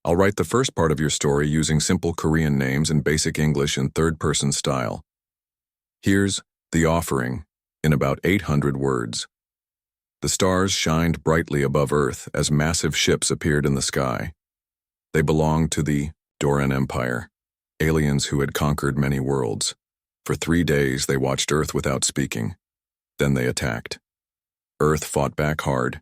I'll write the first part of your story using simple Korean names and basic English in third-person style. Here's The Offering, in about 800 words. The stars shined brightly above Earth as massive ships appeared in the sky. They belonged to the Doran Empire, aliens who had conquered many worlds. For 3 days they watched Earth without speaking. Then they attacked. Earth fought back hard.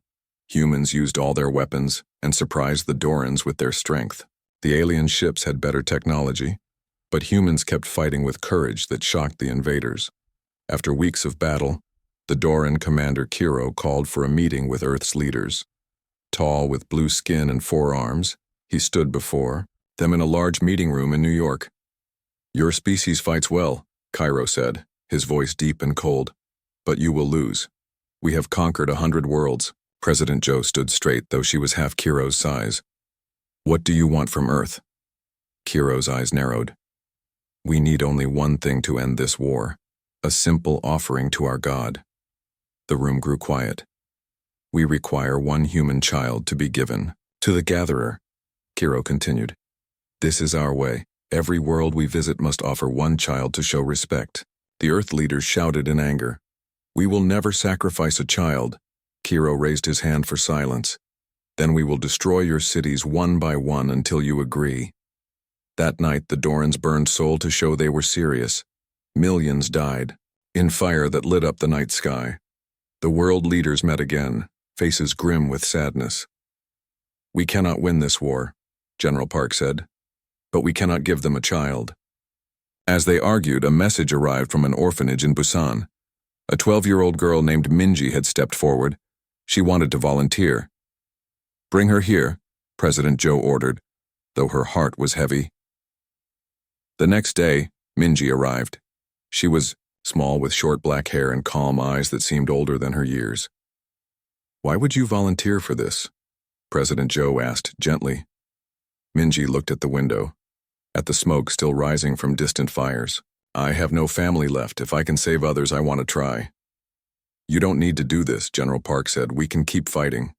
Humans used all their weapons and surprised the Dorans with their strength. The alien ships had better technology, but humans kept fighting with courage that shocked the invaders. After weeks of battle, the Doran commander Kiro called for a meeting with Earth's leaders. Tall, with blue skin and 4 arms, he stood before them in a large meeting room in New York. "Your species fights well," Kiro said, his voice deep and cold, "but you will lose. We have conquered 100 worlds." President Joe stood straight, though she was half Kiro's size. "What do you want from Earth?" Kiro's eyes narrowed. "We need only one thing to end this war, a simple offering to our God." The room grew quiet. "We require one human child to be given to the Gatherer," Kiro continued. "This is our way. Every world we visit must offer one child to show respect." The Earth leaders shouted in anger. "We will never sacrifice a child." Kiro raised his hand for silence. "Then we will destroy your cities one by one until you agree." That night the Dorans burned Seoul to show they were serious. Millions died, in fire that lit up the night sky. The world leaders met again, faces grim with sadness. "We cannot win this war," General Park said, "but we cannot give them a child." As they argued, a message arrived from an orphanage in Busan. A 12-year-old girl named Minji had stepped forward. She wanted to volunteer. "Bring her here," President Joe ordered, though her heart was heavy. The next day, Minji arrived. She was small, with short black hair and calm eyes that seemed older than her years. "Why would you volunteer for this?" President Joe asked gently. Minji looked at the window, at the smoke still rising from distant fires. "I have no family left. If I can save others, I want to try." "You don't need to do this," General Park said. "We can keep fighting."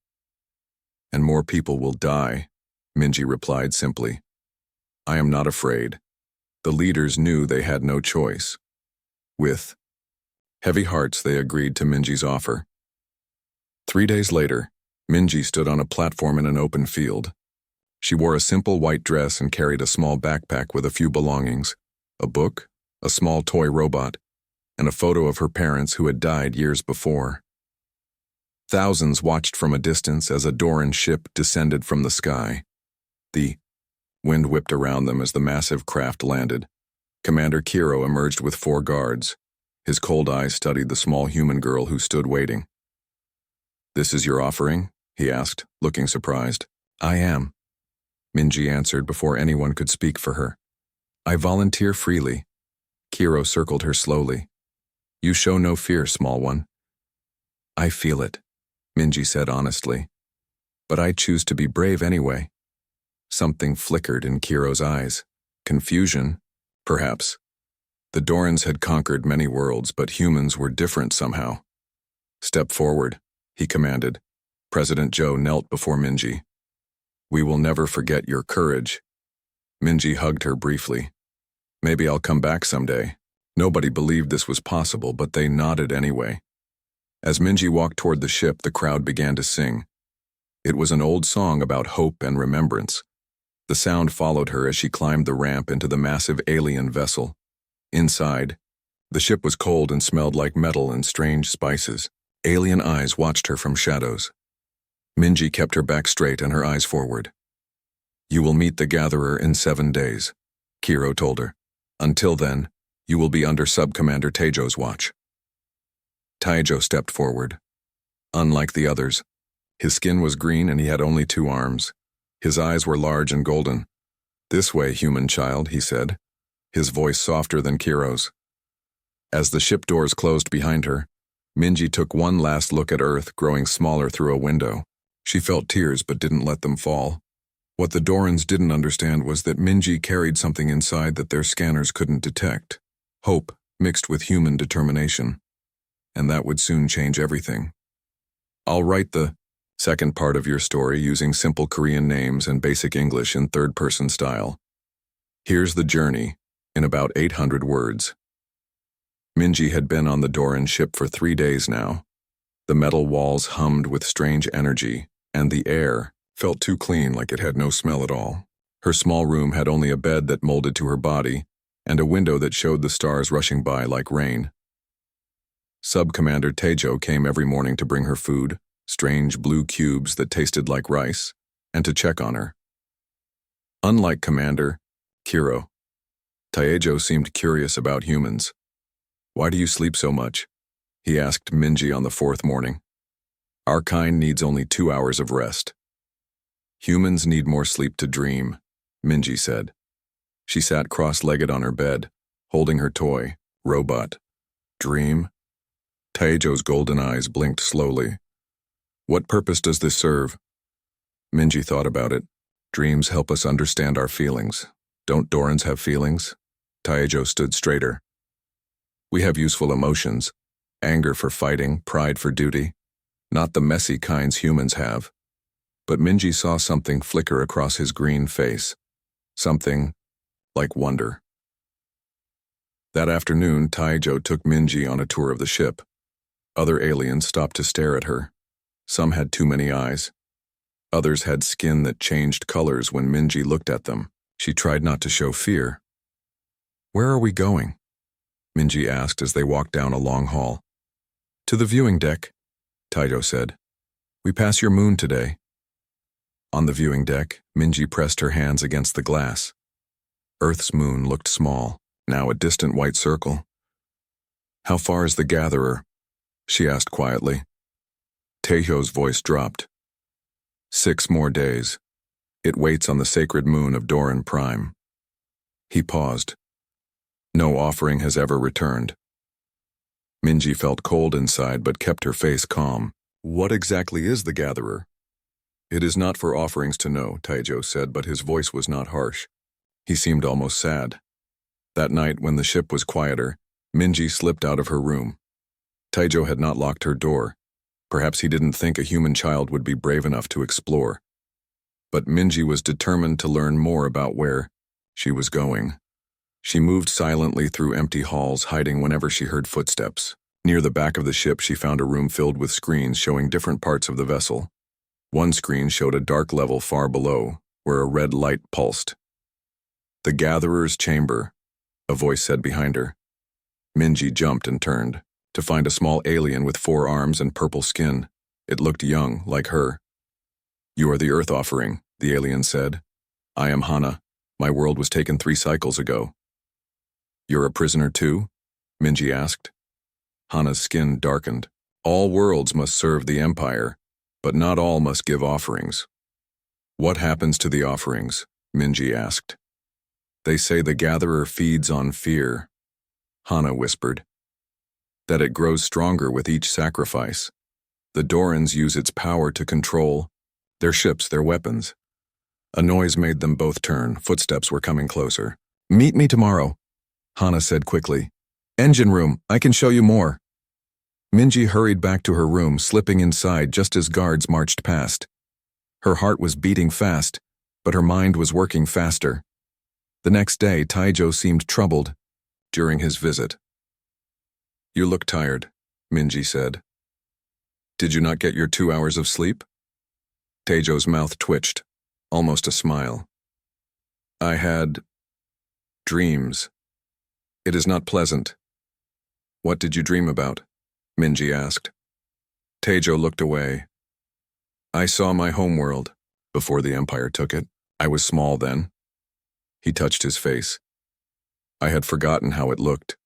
"And more people will die," Minji replied simply. "I am not afraid." The leaders knew they had no choice. With heavy hearts, they agreed to Minji's offer. 3 days later, Minji stood on a platform in an open field. She wore a simple white dress and carried a small backpack with a few belongings, a book, a small toy robot, and a photo of her parents who had died years before. Thousands watched from a distance as a Doran ship descended from the sky. The wind whipped around them as the massive craft landed. Commander Kiro emerged with 4 guards. His cold eyes studied the small human girl who stood waiting. "This is your offering?" he asked, looking surprised. "I am," Minji answered before anyone could speak for her. "I volunteer freely." Kiro circled her slowly. "You show no fear, small one." "I feel it," Minji said honestly. "But I choose to be brave anyway." Something flickered in Kiro's eyes. Confusion, perhaps. The Dorans had conquered many worlds, but humans were different somehow. "Step forward," he commanded. President Joe knelt before Minji. "We will never forget your courage." Minji hugged her briefly. "Maybe I'll come back someday." Nobody believed this was possible, but they nodded anyway. As Minji walked toward the ship, the crowd began to sing. It was an old song about hope and remembrance. The sound followed her as she climbed the ramp into the massive alien vessel. Inside, the ship was cold and smelled like metal and strange spices. Alien eyes watched her from shadows. Minji kept her back straight and her eyes forward. "You will meet the Gatherer in 7 days," Kiro told her. "Until then, you will be under Sub-Commander Taejo's watch." Taejo stepped forward. Unlike the others, his skin was green and he had only 2 arms. His eyes were large and golden. "This way, human child," he said, his voice softer than Kiro's. As the ship doors closed behind her, Minji took one last look at Earth growing smaller through a window. She felt tears but didn't let them fall. What the Dorans didn't understand was that Minji carried something inside that their scanners couldn't detect. Hope mixed with human determination. And that would soon change everything. "I'll write the Second part of your story using simple Korean names and basic English in third-person style. Here's the journey, in about 800 words. Minji had been on the Doran ship for 3 days now. The metal walls hummed with strange energy, and the air felt too clean, like it had no smell at all. Her small room had only a bed that molded to her body, and a window that showed the stars rushing by like rain. Sub-Commander Taejo came every morning to bring her food, strange blue cubes that tasted like rice, and to check on her. Unlike Commander Kiro, Taejo seemed curious about humans. "Why do you sleep so much?" he asked Minji on the 4th morning. "Our kind needs only 2 hours of rest." "Humans need more sleep to dream," Minji said. She sat cross-legged on her bed, holding her toy, robot. "Dream?" Taejo's golden eyes blinked slowly. "What purpose does this serve?" Minji thought about it. "Dreams help us understand our feelings. Don't Dorans have feelings?" Taejo stood straighter. "We have useful emotions. Anger for fighting, pride for duty. Not the messy kinds humans have." But Minji saw something flicker across his green face. Something like wonder. That afternoon, Taejo took Minji on a tour of the ship. Other aliens stopped to stare at her. Some had too many eyes. Others had skin that changed colors when Minji looked at them. She tried not to show fear. "Where are we going?" Minji asked as they walked down a long hall. "To the viewing deck," Taejo said. "We pass your moon today." On the viewing deck, Minji pressed her hands against the glass. Earth's moon looked small, now a distant white circle. "How far is the Gatherer?" she asked quietly. Taejo's voice dropped. 6 more days. It waits on the sacred moon of Doran Prime." He paused. "No offering has ever returned." Minji felt cold inside but kept her face calm. "What exactly is the Gatherer?" "It is not for offerings to know," Taejo said, but his voice was not harsh. He seemed almost sad. That night, when the ship was quieter, Minji slipped out of her room. Taejo had not locked her door. Perhaps he didn't think a human child would be brave enough to explore. But Minji was determined to learn more about where she was going. She moved silently through empty halls, hiding whenever she heard footsteps. Near the back of the ship, she found a room filled with screens showing different parts of the vessel. One screen showed a dark level far below, where a red light pulsed. "The Gatherer's chamber," a voice said behind her. Minji jumped and turned, to find a small alien with 4 arms and purple skin. It looked young, like her. "You are the Earth offering," the alien said. "I am Hana. My world was taken 3 cycles ago." "You're a prisoner too?" Minji asked. Hana's skin darkened. "All worlds must serve the Empire, but not all must give offerings." "What happens to the offerings?" Minji asked. "They say the Gatherer feeds on fear," Hana whispered. "That it grows stronger with each sacrifice. The Dorans use its power to control their ships, their weapons." A noise made them both turn. Footsteps were coming closer. "Meet me tomorrow," Hana said quickly. "Engine room, I can show you more." Minji hurried back to her room, slipping inside just as guards marched past. Her heart was beating fast, but her mind was working faster. The next day, Taejo seemed troubled during his visit. "You look tired," Minji said. "Did you not get your 2 hours of sleep?" Taejo's mouth twitched, almost a smile. "I had dreams. It is not pleasant." "What did you dream about?" Minji asked. Taejo looked away. "I saw my homeworld before the Empire took it. I was small then." He touched his face. "I had forgotten how it looked."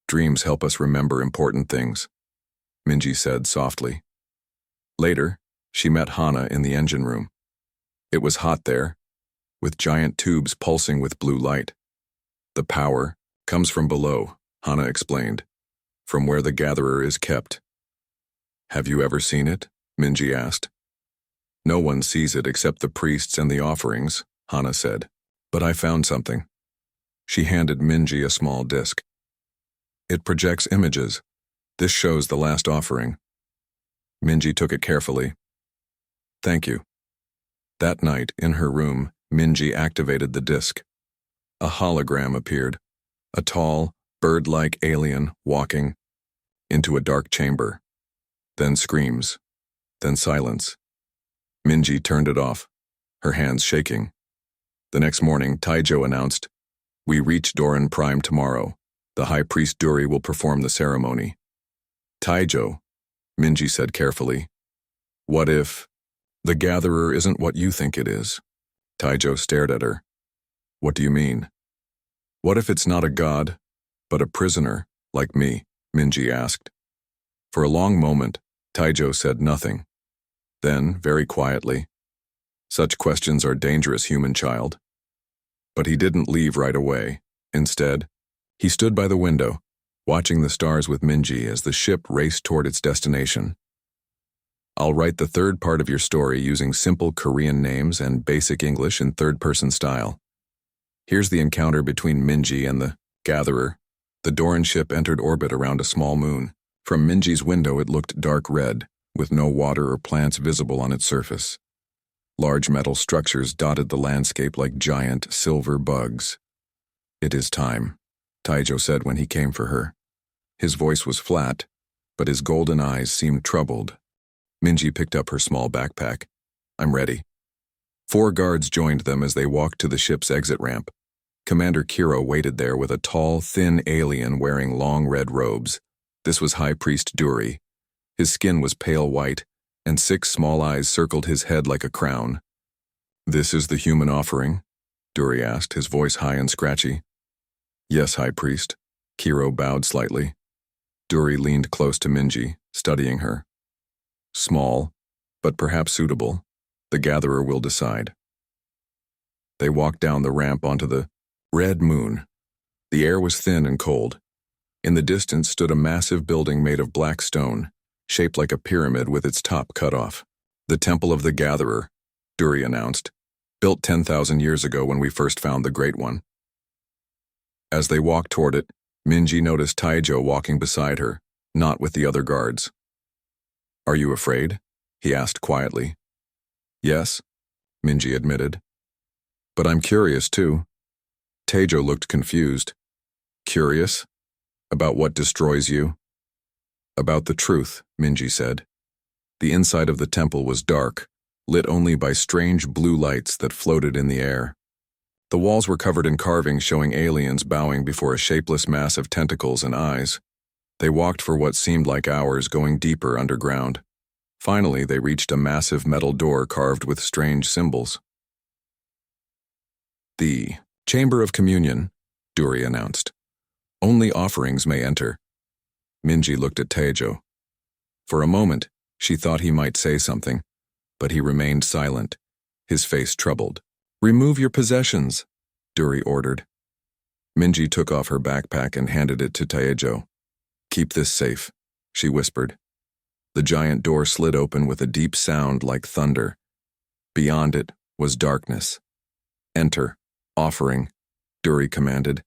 "Dreams help us remember important things," Minji said softly. Later, she met Hana in the engine room. It was hot there, with giant tubes pulsing with blue light. "The power comes from below," Hana explained, "from where the Gatherer is kept." "Have you ever seen it?" Minji asked. "No one sees it except the priests and the offerings," Hana said. "But I found something." She handed Minji a small disc. "It projects images. This shows the last offering." Minji took it carefully. Thank you. That night, in her room, Minji activated the disc. A hologram appeared, a tall, bird-like alien walking into a dark chamber. Then screams, then silence. Minji turned it off, her hands shaking. The next morning, Taijo announced, "We reach Doran Prime tomorrow. The High Priest Duri will perform the ceremony." Taijo, Minji said carefully. What if the Gatherer isn't what you think it is? Taijo stared at her. What do you mean? What if it's not a god, but a prisoner, like me? Minji asked. For a long moment, Taijo said nothing. Then, very quietly, "Such questions are dangerous, human child." But he didn't leave right away. Instead, he stood by the window, watching the stars with Minji as the ship raced toward its destination. I'll write the third part of your story using simple Korean names and basic English in third-person style. Here's the encounter between Minji and the Gatherer. The Doran ship entered orbit around a small moon. From Minji's window it looked dark red, with no water or plants visible on its surface. Large metal structures dotted the landscape like giant silver bugs. "It is time," Taijo said when he came for her. His voice was flat, but his golden eyes seemed troubled. Minji picked up her small backpack. "I'm ready." 4 guards joined them as they walked to the ship's exit ramp. Commander Kiro waited there with a tall, thin alien wearing long red robes. This was High Priest Duri. His skin was pale white, and 6 small eyes circled his head like a crown. "This is the human offering?" Duri asked, his voice high and scratchy. "Yes, High Priest." Kiro bowed slightly. Duri leaned close to Minji, studying her. "Small, but perhaps suitable. The Gatherer will decide." They walked down the ramp onto the red moon. The air was thin and cold. In the distance stood a massive building made of black stone, shaped like a pyramid with its top cut off. "The Temple of the Gatherer," Duri announced, "built 10,000 years ago when we first found the Great One." As they walked toward it, Minji noticed Taijo walking beside her, not with the other guards. "Are you afraid?" he asked quietly. "Yes," Minji admitted. "But I'm curious too." Taijo looked confused. "Curious? About what destroys you?" "About the truth," Minji said. The inside of the temple was dark, lit only by strange blue lights that floated in the air. The walls were covered in carvings showing aliens bowing before a shapeless mass of tentacles and eyes. They walked for what seemed like hours, going deeper underground. Finally, they reached a massive metal door carved with strange symbols. "The Chamber of Communion," Duri announced. "Only offerings may enter." Minji looked at Taijo. For a moment, she thought he might say something, but he remained silent, his face troubled. "Remove your possessions," Duri ordered. Minji took off her backpack and handed it to Taijo. "Keep this safe," she whispered. The giant door slid open with a deep sound like thunder. Beyond it was darkness. "Enter, offering," Duri commanded.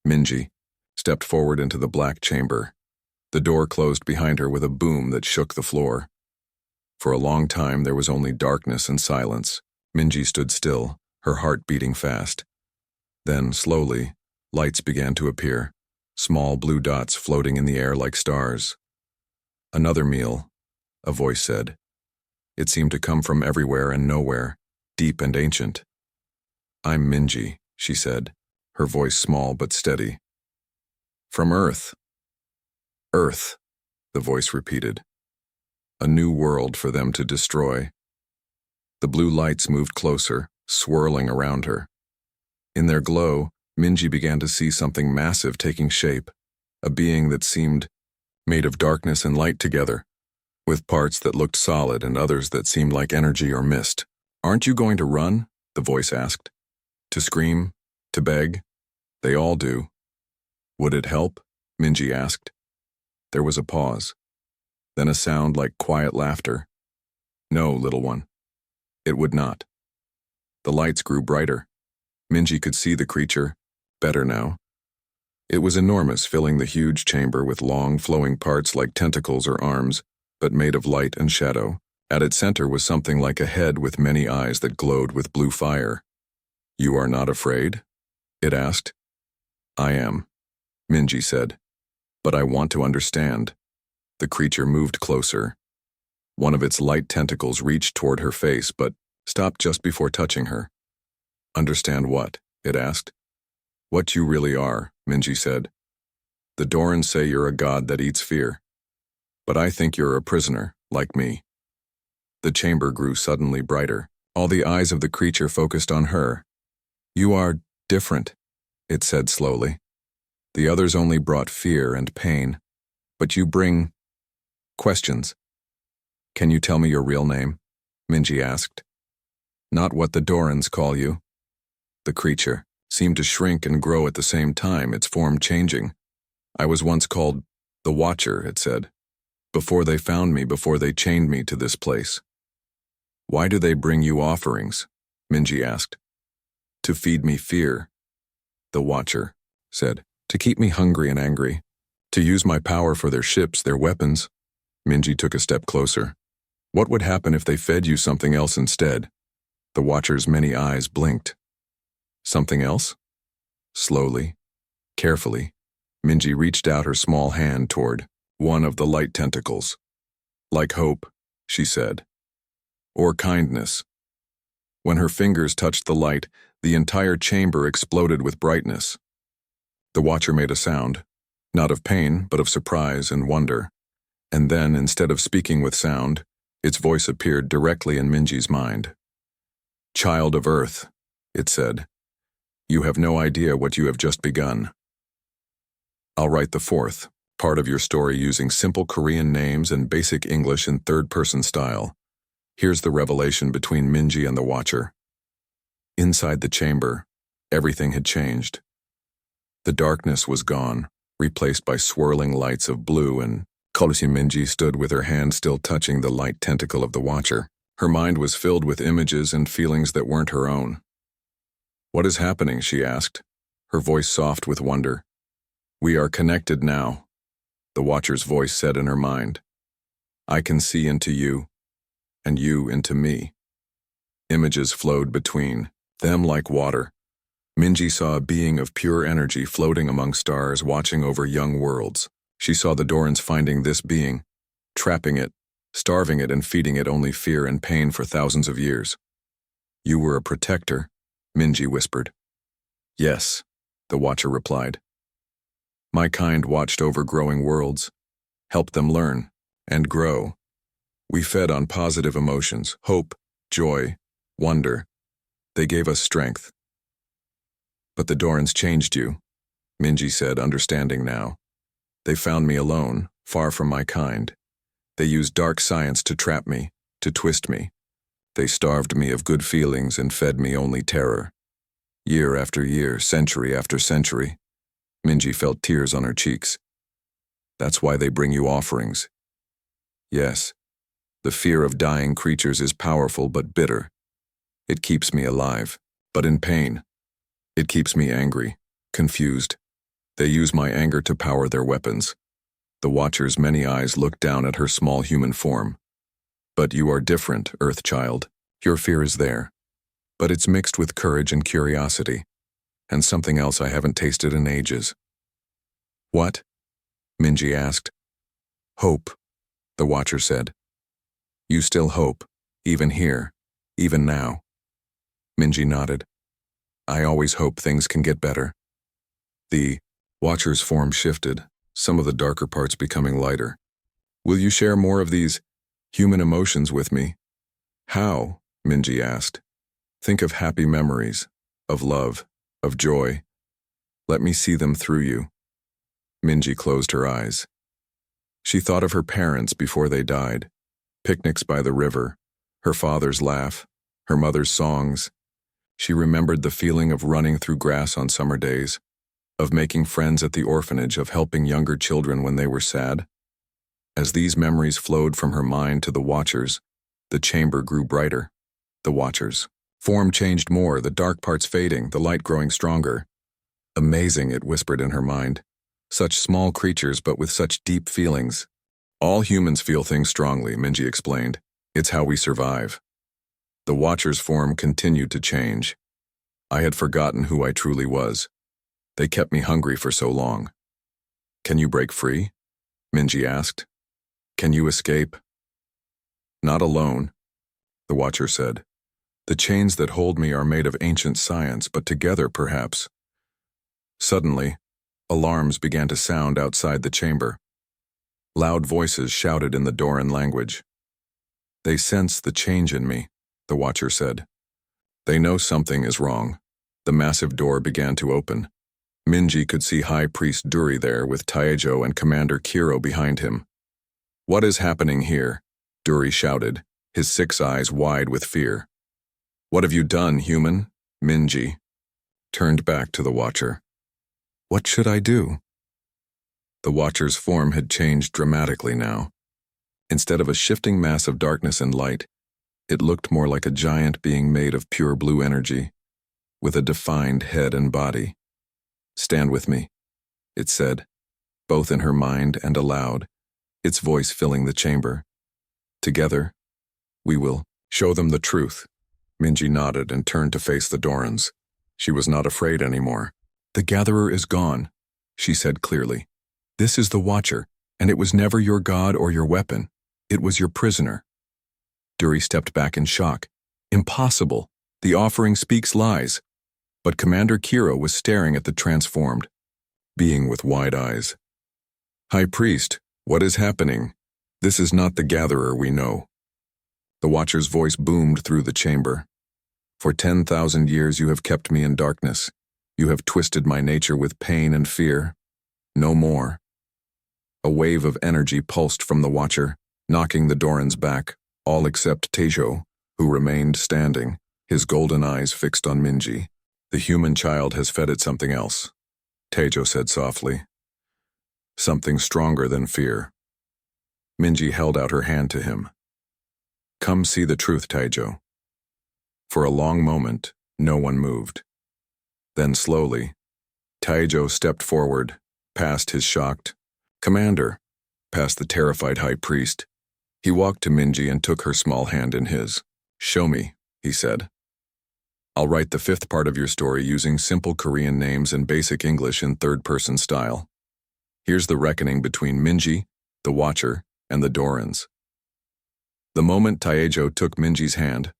Minji stepped forward into the black chamber. The door closed behind her with a boom that shook the floor. For a long time there was only darkness and silence. Minji stood still, her heart beating fast. Then, slowly, lights began to appear, small blue dots floating in the air like stars. "Another meal," a voice said. It seemed to come from everywhere and nowhere, deep and ancient. "I'm Minji," she said, her voice small but steady. "From Earth." "Earth," the voice repeated. "A new world for them to destroy." The blue lights moved closer, swirling around her. In their glow, Minji began to see something massive taking shape, a being that seemed made of darkness and light together, with parts that looked solid and others that seemed like energy or mist. "Aren't you going to run?" the voice asked. "To scream? To beg? They all do." "Would it help?" Minji asked. There was a pause. Then a sound like quiet laughter. "No, little one. It would not." The lights grew brighter. Minji could see the creature, better now. It was enormous, filling the huge chamber with long, flowing parts like tentacles or arms. but made of light and shadow. At its center was something like a head with many eyes that glowed with blue fire. "You are not afraid?" it asked. "I am," Minji said. "But I want to understand." The creature moved closer. One of its light tentacles reached toward her face, but stopped just before touching her. "Understand what?" it asked. "What you really are," Minji said. "The Dorans say you're a god that eats fear. But I think you're a prisoner, like me." The chamber grew suddenly brighter. All the eyes of the creature focused on her. "You are different," it said slowly. "The others only brought fear and pain, but you bring questions." "Can you tell me your real name?" Minji asked. "Not what the Dorans call you." The creature seemed to shrink and grow at the same time, its form changing. "I was once called the Watcher," it said. "Before they found me, before they chained me to this place." "Why do they bring you offerings?" Minji asked. "To feed me fear," the Watcher said. "To keep me hungry and angry. To use my power for their ships, their weapons." Minji took a step closer. "What would happen if they fed you something else instead?" The Watcher's many eyes blinked. "Something else?" Slowly, carefully, Minji reached out her small hand toward one of the light tentacles. "Like hope," she said. "Or kindness." When her fingers touched the light, the entire chamber exploded with brightness. The Watcher made a sound, not of pain, but of surprise and wonder. And then, instead of speaking with sound, its voice appeared directly in Minji's mind. "Child of Earth," it said, "you have no idea what you have just begun. I'll write the fourth part of your story using simple Korean names and basic English in third-person style. Here's the revelation between Minji and the Watcher." Inside the chamber, everything had changed. The darkness was gone, replaced by swirling lights of blue, and Minji stood with her hand still touching the light tentacle of the Watcher. Her mind was filled with images and feelings that weren't her own. "What is happening?" she asked, her voice soft with wonder. "We are connected now," the Watcher's voice said in her mind. "I can see into you, and you into me." Images flowed between them like water. Minji saw a being of pure energy floating among stars, watching over young worlds. She saw the Dorans finding this being, trapping it, starving it, and feeding it only fear and pain for thousands of years. "You were a protector," Minji whispered. "Yes," the Watcher replied. "My kind watched over growing worlds, helped them learn and grow. We fed on positive emotions, hope, joy, wonder. They gave us strength." "But the Dorans changed you," Minji said, understanding now. "They found me alone, far from my kind. They used dark science to trap me, to twist me. They starved me of good feelings and fed me only terror. Year after year, century after century." Minji felt tears on her cheeks. "That's why they bring you offerings." "Yes. The fear of dying creatures is powerful but bitter. It keeps me alive, but in pain. It keeps me angry, confused. They use my anger to power their weapons." The Watcher's many eyes looked down at her small human form. "But you are different, Earth Child. Your fear is there, but it's mixed with courage and curiosity, and something else I haven't tasted in ages." "What?" Minji asked. "Hope," the Watcher said. "You still hope, even here, even now." Minji nodded. "I always hope things can get better." The Watcher's form shifted, some of the darker parts becoming lighter. "Will you share more of these human emotions with me?" "How?" Minji asked. "Think of happy memories, of love, of joy. Let me see them through you." Minji closed her eyes. She thought of her parents before they died, picnics by the river, her father's laugh, her mother's songs. She remembered the feeling of running through grass on summer days, of making friends at the orphanage, of helping younger children when they were sad. As these memories flowed from her mind to the Watcher's, the chamber grew brighter. The Watcher's form changed more, the dark parts fading, the light growing stronger. "Amazing," it whispered in her mind. "Such small creatures, but with such deep feelings. All humans feel things strongly, Minji explained. It's how we survive. The Watcher's form continued to change. I had forgotten who I truly was. They kept me hungry for so long. Can you break free? Minji asked. Can you escape? Not alone, the Watcher said. The chains that hold me are made of ancient science, but together, perhaps. Suddenly, alarms began to sound outside the chamber. Loud voices shouted in the Doran language. They sense the change in me, the Watcher said. They know something is wrong. The massive door began to open. Minji could see High Priest Duri there with Taejo and Commander Kiro behind him. What is happening here? Duri shouted, his 6 eyes wide with fear. What have you done, human? Minji turned back to the Watcher. What should I do? The Watcher's form had changed dramatically now. Instead of a shifting mass of darkness and light, it looked more like a giant being made of pure blue energy, with a defined head and body. Stand with me, it said, both in her mind and aloud, its voice filling the chamber. Together, we will show them the truth. Minji nodded and turned to face the Dorans. She was not afraid anymore. The Gatherer is gone, she said clearly. This is the Watcher, and it was never your god or your weapon. It was your prisoner. Duri stepped back in shock. Impossible. The offering speaks lies. But Commander Kiro was staring at the transformed being with wide eyes. High Priest, what is happening? This is not the Gatherer we know. The Watcher's voice boomed through the chamber. For 10,000 years you have kept me in darkness. You have twisted my nature with pain and fear. No more. A wave of energy pulsed from the Watcher, knocking the Dorans back, all except Taejo, who remained standing, his golden eyes fixed on Minji. The human child has fed it something else, Taejo said softly. Something stronger than fear. Minji held out her hand to him. Come see the truth, Taejo. For a long moment, no one moved. Then slowly, Taejo stepped forward, past his shocked commander, past the terrified high priest. He walked to Minji and took her small hand in his. Show me, he said. I'll write the 5th part of your story using simple Korean names and basic English in third-person style. Here's the reckoning between Minji, the Watcher, and the Dorans. The moment Taejo took Minji's hand,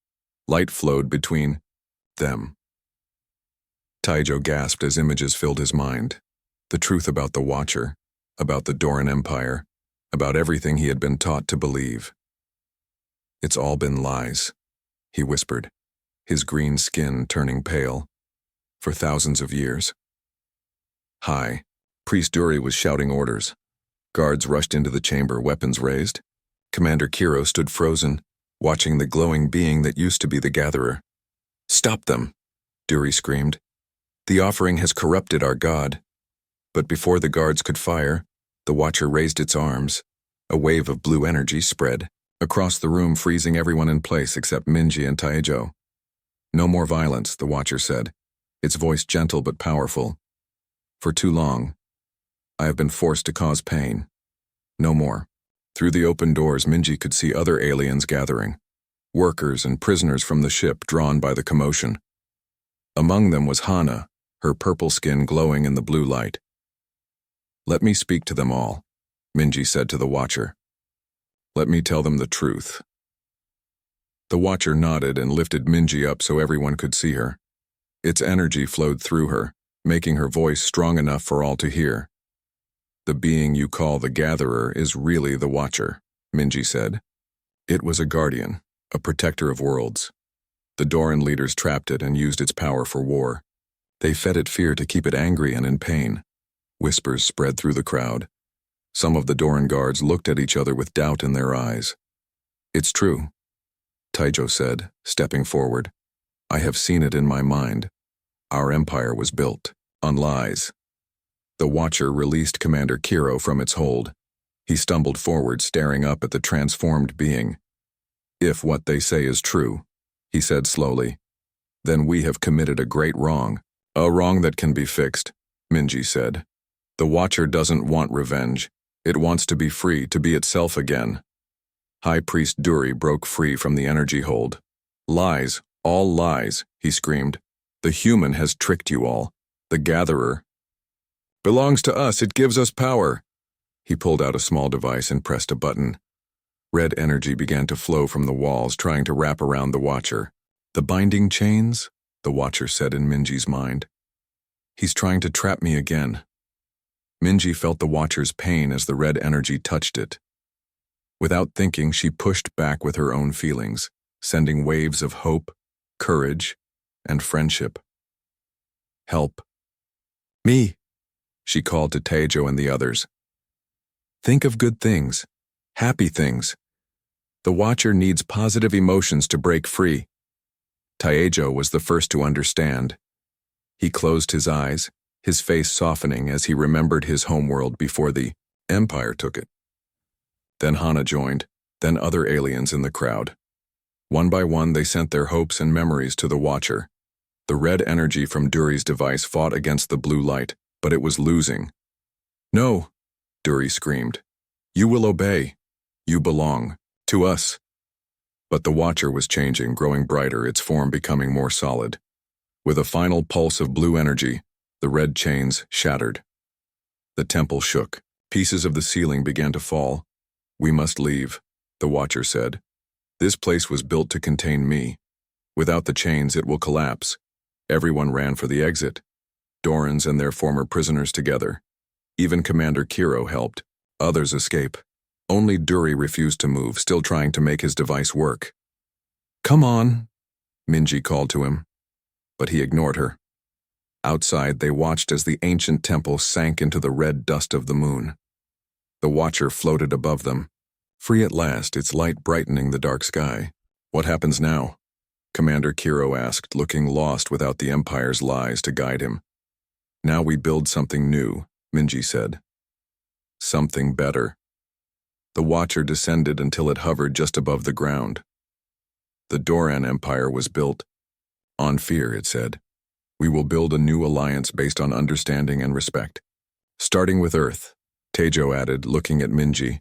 light flowed between them. Taejo gasped as images filled his mind. The truth about the Watcher, about the Doran Empire, about everything he had been taught to believe. It's all been lies, he whispered, his green skin turning pale. For thousands of years. High Priest Duri was shouting orders. Guards rushed into the chamber, weapons raised. Commander Kiro stood frozen, watching the glowing being that used to be the Gatherer. Stop them, Duri screamed. The offering has corrupted our god. But before the guards could fire, the Watcher raised its arms. A wave of blue energy spread across the room, freezing everyone in place except Minji and Taejo. No more violence, the Watcher said, its voice gentle but powerful. For too long, I have been forced to cause pain. No more. Through the open doors, Minji could see other aliens gathering, workers and prisoners from the ship drawn by the commotion. Among them was Hana, her purple skin glowing in the blue light. Let me speak to them all, Minji said to the Watcher. Let me tell them the truth. The Watcher nodded and lifted Minji up so everyone could see her. Its energy flowed through her, making her voice strong enough for all to hear. The being you call the Gatherer is really the Watcher, Minji said. It was a guardian, a protector of worlds. The Doran leaders trapped it and used its power for war. They fed it fear to keep it angry and in pain. Whispers spread through the crowd. Some of the Doran guards looked at each other with doubt in their eyes. It's true, Taejo said, stepping forward. I have seen it in my mind. Our empire was built on lies. The Watcher released Commander Kiro from its hold. He stumbled forward, staring up at the transformed being. If what they say is true, he said slowly, then we have committed a great wrong. A wrong that can be fixed, Minji said. The Watcher doesn't want revenge. It wants to be free, to be itself again. High Priest Duri broke free from the energy hold. Lies, all lies, he screamed. The human has tricked you all. The Gatherer belongs to us, it gives us power. He pulled out a small device and pressed a button. Red energy began to flow from the walls, trying to wrap around the Watcher. The binding chains? The Watcher said in Minji's mind. He's trying to trap me again. Minji felt the Watcher's pain as the red energy touched it. Without thinking, she pushed back with her own feelings, sending waves of hope, courage, and friendship. Help. Me, she called to Taejo and the others. Think of good things, happy things. The Watcher needs positive emotions to break free. Taejo was the first to understand. He closed his eyes, his face softening as he remembered his homeworld before the Empire took it. Then Hana joined, then other aliens in the crowd. One by one, they sent their hopes and memories to the Watcher. The red energy from Duri's device fought against the blue light, but it was losing. No, Duri screamed. You will obey. You belong. To us. But the Watcher was changing, growing brighter, its form becoming more solid. With a final pulse of blue energy, the red chains shattered. The temple shook. Pieces of the ceiling began to fall. We must leave, the Watcher said. This place was built to contain me. Without the chains, it will collapse. Everyone ran for the exit. Dorans and their former prisoners together. Even Commander Kiro helped. Others escape. Only Duri refused to move, still trying to make his device work. Come on, Minji called to him. But he ignored her. Outside, they watched as the ancient temple sank into the red dust of the moon. The Watcher floated above them. Free at last, its light brightening the dark sky. What happens now? Commander Kiro asked, looking lost without the Empire's lies to guide him. Now we build something new, Minji said. Something better. The Watcher descended until it hovered just above the ground. The Doran Empire was built on fear, it said. We will build a new alliance based on understanding and respect. Starting with Earth, Taejo added, looking at Minji.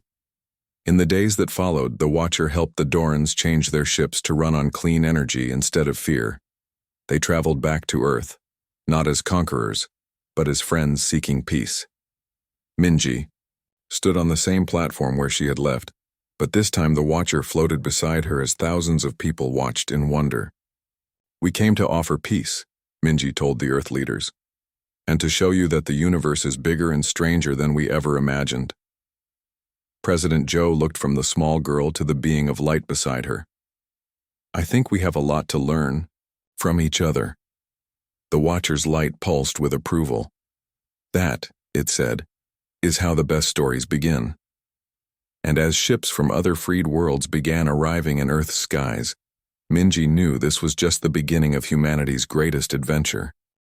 In the days that followed, the Watcher helped the Dorans change their ships to run on clean energy instead of fear. They traveled back to Earth, not as conquerors, but as friends seeking peace. Minji stood on the same platform where she had left, but this time the Watcher floated beside her as thousands of people watched in wonder. We came to offer peace, Minji told the Earth leaders, and to show you that the universe is bigger and stranger than we ever imagined. President Joe looked from the small girl to the being of light beside her. I think we have a lot to learn from each other. The Watcher's light pulsed with approval. That, it said, is how the best stories begin. And as ships from other freed worlds began arriving in Earth's skies, Minji knew this was just the beginning of humanity's greatest adventure.